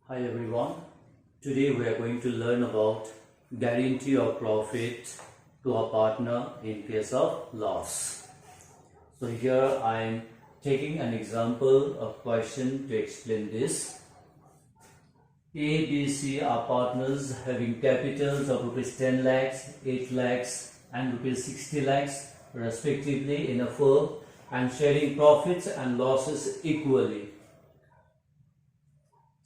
Hi everyone. Today we are going to learn about guarantee of profit to a partner in case of loss. So here I am taking an example of question to explain this. A, B, C are partners having capitals of rupees 10 lakhs, 8 lakhs and rupees 60 lakhs respectively in a firm and sharing profits and losses equally.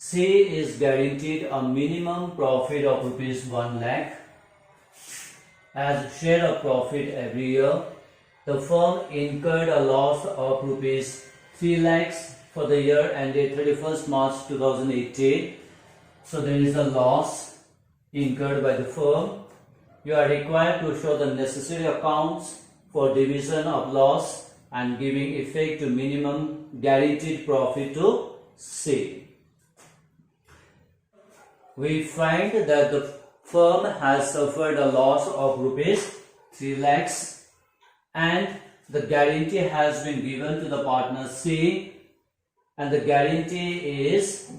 C is guaranteed a minimum profit of rupees 1 lakh as share of profit every year. The firm incurred a loss of rupees 3 lakhs for the year ended 31st March 2018. So there is a loss incurred by the firm. You are required to show the necessary accounts for division of loss and giving effect to minimum guaranteed profit to C. We find that the firm has suffered a loss of rupees 3 lakhs and the guarantee has been given to the partner C, and the guarantee is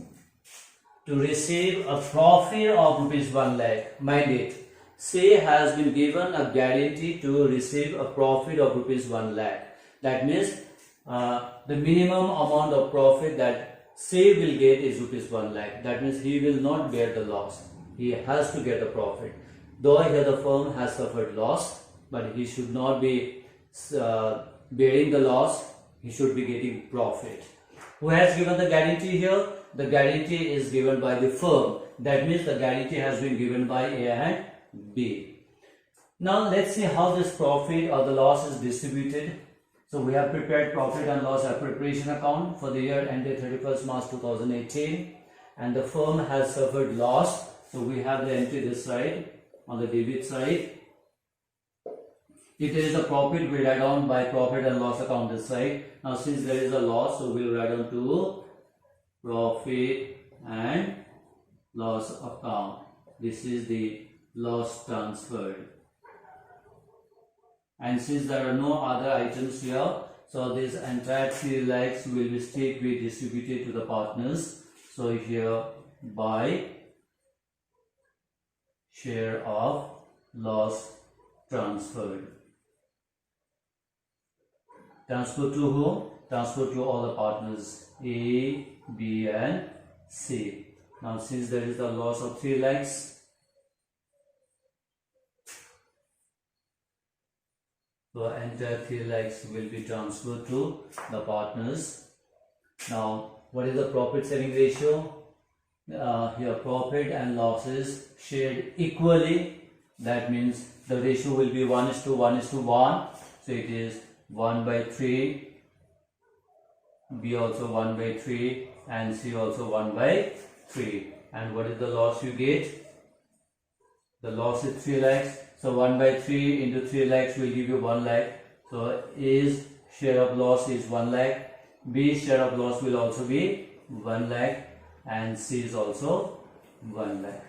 to receive a profit of rupees 1 lakh. Mind it, C has been given a guarantee to receive a profit of rupees 1 lakh. That means the minimum amount of profit that C will get is rupees 1 lakh. That means he will not bear the loss. He has to get the profit. Though here the firm has suffered loss, but he should not be bearing the loss. He should be getting profit. Who has given the guarantee here? The guarantee is given by the firm. That means the guarantee has been given by A and B. Now let's see how this profit or the loss is distributed. So we have prepared profit and loss preparation account for the year ended 31st March 2018, and the firm has suffered loss. So we have the entry this side on the debit side. If there is a profit, we write down by profit and loss account this side. Now since there is a loss, so we will write down to profit and loss account. This is the loss transferred. And since there are no other items here, so this entire 3 lakhs will be strictly distributed to the partners. So here by share of loss transferred. Transfer to whom? Transfer to all the partners A, B and C. Now since there is a loss of 3 lakhs, so entire 3 lakhs will be transferred to the partners. Now what is the profit sharing ratio? Here profit and losses shared equally. That means the ratio will be 1:1:1. So it is 1/3, B also 1/3 and C also 1/3. And what is the loss you get? The loss is 3 lakhs. So 1/3 into 3 lakhs will give you 1 lakh. So A's share of loss is 1 lakh. B's share of loss will also be 1 lakh. And C is also 1 lakh.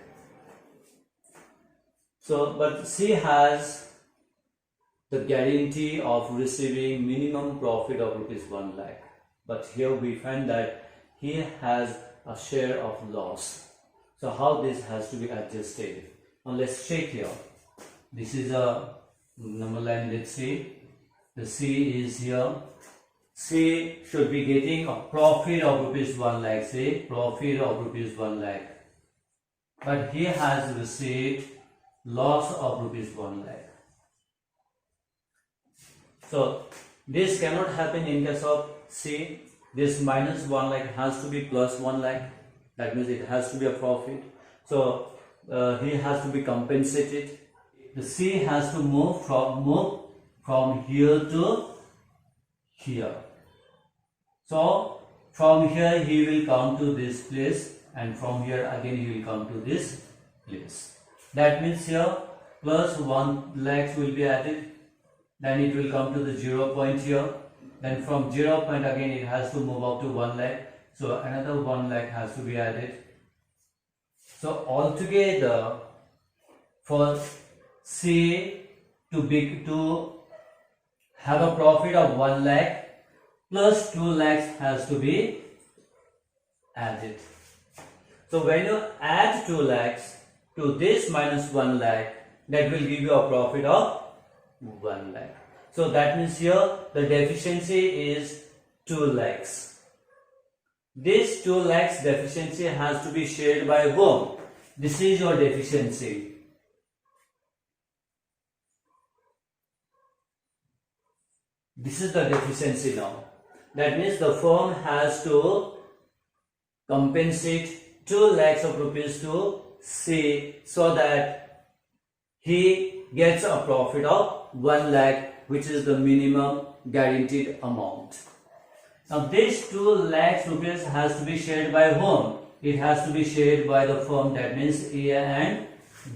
So, but C has the guarantee of receiving minimum profit of rupees 1 lakh. But here we find that he has a share of loss. So how this has to be adjusted? Now let's check here. This is a number line, let's see. The C is here. C should be getting a profit of rupees 1 lakh. Say profit of rupees 1 lakh. But he has received loss of rupees 1 lakh. So this cannot happen in case of C. This minus 1 lakh has to be plus 1 lakh. That means it has to be a profit. So he has to be compensated. The C has to move from here to here. So from here he will come to this place, and from here again he will come to this place. That means here plus 1 lakhs will be added. Then it will come to the 0 point here. Then from 0 point again it has to move up to 1 lakh. So another 1 lakh has to be added. So altogether for C to have a profit of 1 lakh plus 2 lakhs has to be added. So when you add 2 lakhs to this minus 1 lakh, that will give you a profit of 1 lakh. So that means here the deficiency is 2 lakhs. This 2 lakhs deficiency has to be shared by whom? This is your deficiency. This is the deficiency now. That means the firm has to compensate 2 lakhs of rupees to C so that he gets a profit of 1 lakh, which is the minimum guaranteed amount. Now this 2 lakhs rupees has to be shared by whom? It has to be shared by the firm, that means A and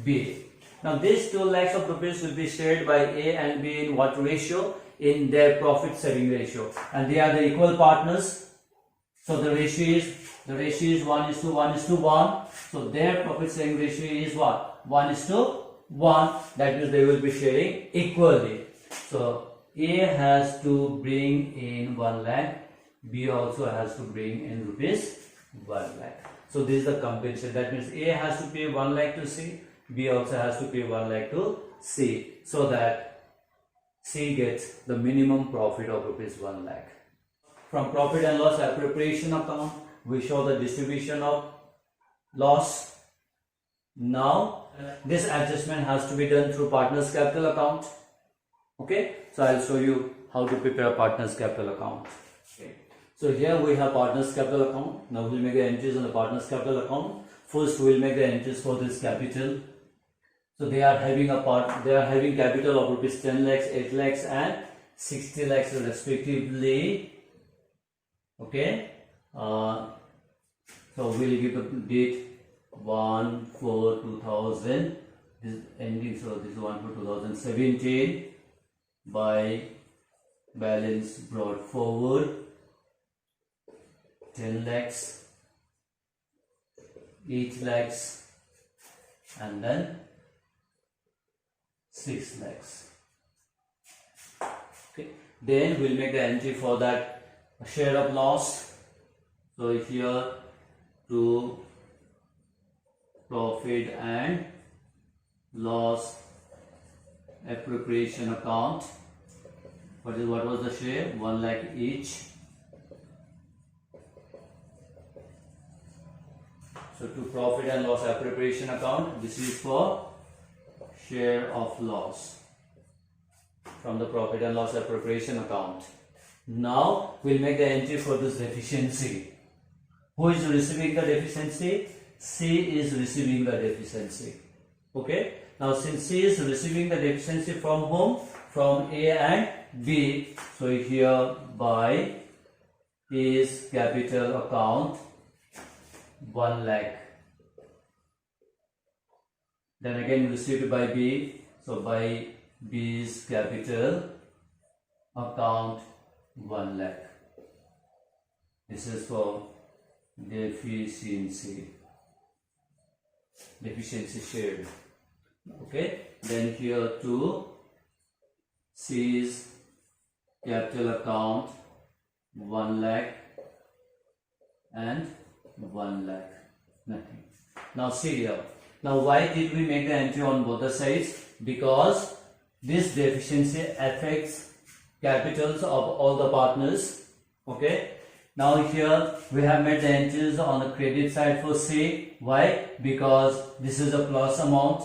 B. Now this 2 lakhs of rupees will be shared by A and B in what ratio? In their profit sharing ratio, and they are the equal partners. So the ratio is 1:1:1. So their profit sharing ratio is what? 1:1. That means they will be sharing equally. So A has to bring in 1 lakh, B also has to bring in rupees 1 lakh. So this is the compensation. That means A has to pay 1 lakh to C, B also has to pay 1 lakh to C, so that C gets the minimum profit of rupees 1 lakh. From profit and loss appropriation account, we show the distribution of loss. Now this adjustment has to be done through partners capital account. Okay, so I'll show you how to prepare a partners capital account. Okay. So here we have partners capital account. Now we'll make the entries on the partners capital account. First we'll make the entries for this capital. So they are having capital of rupees 10 lakhs, 8 lakhs and 60 lakhs respectively. Okay. So we'll give the date 1/4/2000. This ending, so this is 1/4/2017 by balance brought forward 10 lakhs, 8 lakhs and then 6 lakhs. Okay. Then we'll make the entry for that share of loss. So here to profit and loss appropriation account. What was the share? 1 lakh each. So to profit and loss appropriation account, this is for share of loss from the profit and loss appropriation account. Now we'll make the entry for this deficiency. Who is receiving the deficiency? C is receiving the deficiency. Okay. Now since C is receiving the deficiency from whom? From A and B. So here by his capital account 1 lakh. Then again received by B. So by B's capital account 1 lakh. This is for deficiency shared. Okay. Then here to C's capital account 1 lakh and 1 lakh. Nothing. Now see here. Now why did we make the entry on both the sides? Because this deficiency affects capitals of all the partners. Okay. Now here we have made the entries on the credit side for C. Why? Because this is a plus amount.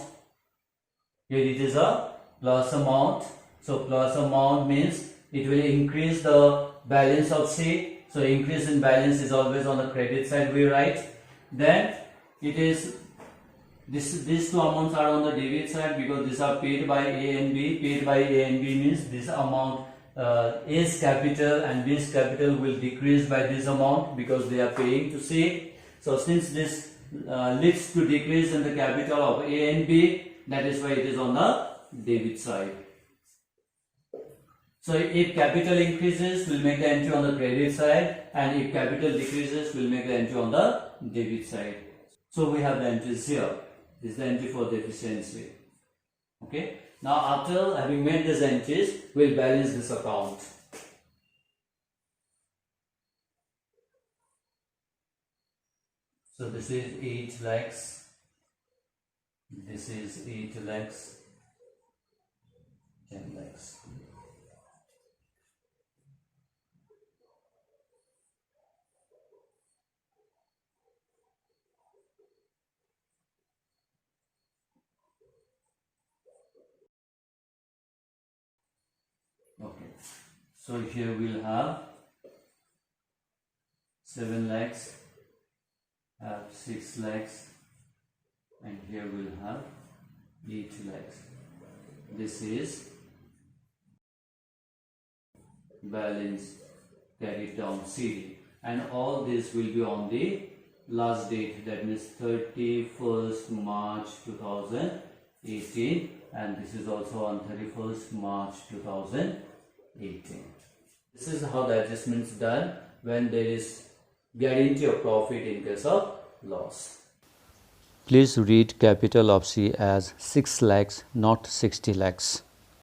Here it is a plus amount. So plus amount means it will increase the balance of C. So increase in balance is always on the credit side we write. Then it is these two amounts are on the debit side because these are paid by A and B. Paid by A and B means this amount A's capital and B's capital will decrease by this amount because they are paying to C. So since this leads to decrease in the capital of A and B, that is why it is on the debit side. So if capital increases, we'll make the entry on the credit side, and if capital decreases, we'll make the entry on the debit side. So we have the entries here. This is the entry for deficiency. Okay. Now after having made these entries, we'll balance this account. So this is 8 lakhs, this is 8 lakhs, 10 lakhs. Okay, so here we'll have 7 lakhs, have 6 lakhs, and here we'll have 8 lakhs. This is balance carried down CD, and all this will be on the last date, that means 31st March 2018, and this is also on 31st March 2018. This is how the adjustment is done when there is guarantee of profit in case of loss. Please read capital of C as 6 lakhs, not 60 lakhs.